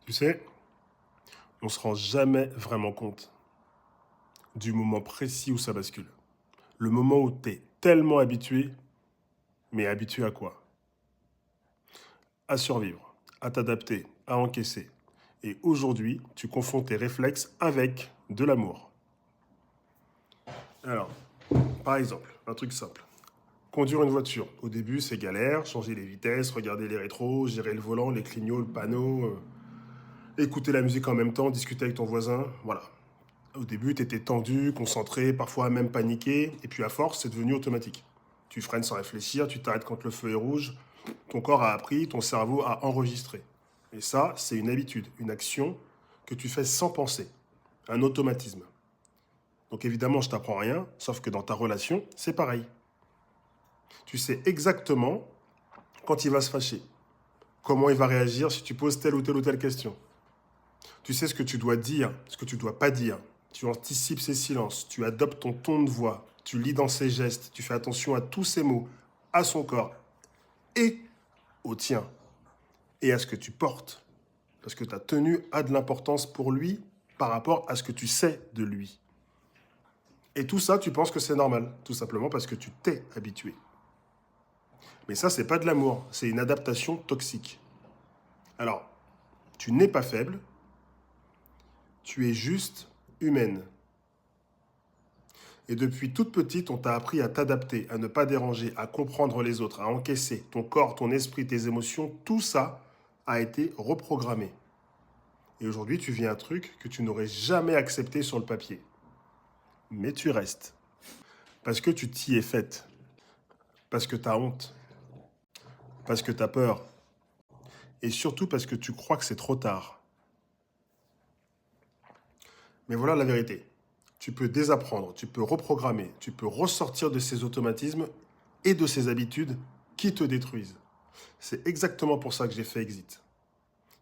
Tu sais, on ne se rend jamais vraiment compte du moment précis où ça bascule. Le moment où tu es tellement habitué, mais habitué à quoi? À survivre, à t'adapter, à encaisser. Et aujourd'hui, tu confonds tes réflexes avec de l'amour. Alors, par exemple, un truc simple. Conduire une voiture. Au début, c'est galère, changer les vitesses, regarder les rétros, gérer le volant, les clignots, le panneau, écouter la musique en même temps, discuter avec ton voisin, voilà. Au début, tu étais tendu, concentré, parfois même paniqué, et puis à force, c'est devenu automatique. Tu freines sans réfléchir, tu t'arrêtes quand le feu est rouge, ton corps a appris, ton cerveau a enregistré. Et ça, c'est une habitude, une action que tu fais sans penser, un automatisme. Donc évidemment, je t'apprends rien, sauf que dans ta relation, c'est pareil. Tu sais exactement quand il va se fâcher, comment il va réagir si tu poses telle ou telle question. Tu sais ce que tu dois dire, ce que tu ne dois pas dire. Tu anticipes ses silences, tu adoptes ton ton de voix, tu lis dans ses gestes, tu fais attention à tous ses mots, à son corps et au tien, et à ce que tu portes. Parce que ta tenue a de l'importance pour lui par rapport à ce que tu sais de lui. Et tout ça, tu penses que c'est normal, tout simplement parce que tu t'es habitué. Mais ça, c'est pas de l'amour, c'est une adaptation toxique. Alors, tu n'es pas faible, tu es juste humaine. Et depuis toute petite, on t'a appris à t'adapter, à ne pas déranger, à comprendre les autres, à encaisser. Ton corps, ton esprit, tes émotions, tout ça a été reprogrammé. Et aujourd'hui, tu vis un truc que tu n'aurais jamais accepté sur le papier. Mais tu restes. Parce que tu t'y es faite. Parce que tu as honte. Parce que tu as peur. Et surtout parce que tu crois que c'est trop tard. Mais voilà la vérité. Tu peux désapprendre, tu peux reprogrammer, tu peux ressortir de ces automatismes et de ces habitudes qui te détruisent. C'est exactement pour ça que j'ai fait Exit.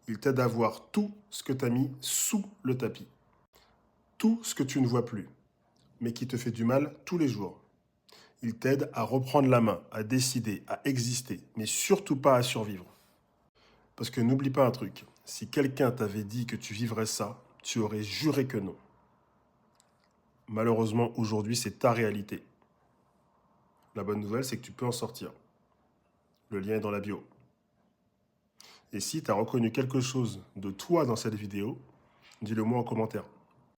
Il t'aide à voir tout ce que tu as mis sous le tapis. Tout ce que tu ne vois plus, mais qui te fait du mal tous les jours. Il t'aide à reprendre la main, à décider, à exister, mais surtout pas à survivre. Parce que n'oublie pas un truc, si quelqu'un t'avait dit que tu vivrais ça, tu aurais juré que non. Malheureusement, aujourd'hui, c'est ta réalité. La bonne nouvelle, c'est que tu peux en sortir. Le lien est dans la bio. Et si tu as reconnu quelque chose de toi dans cette vidéo, dis-le moi en commentaire.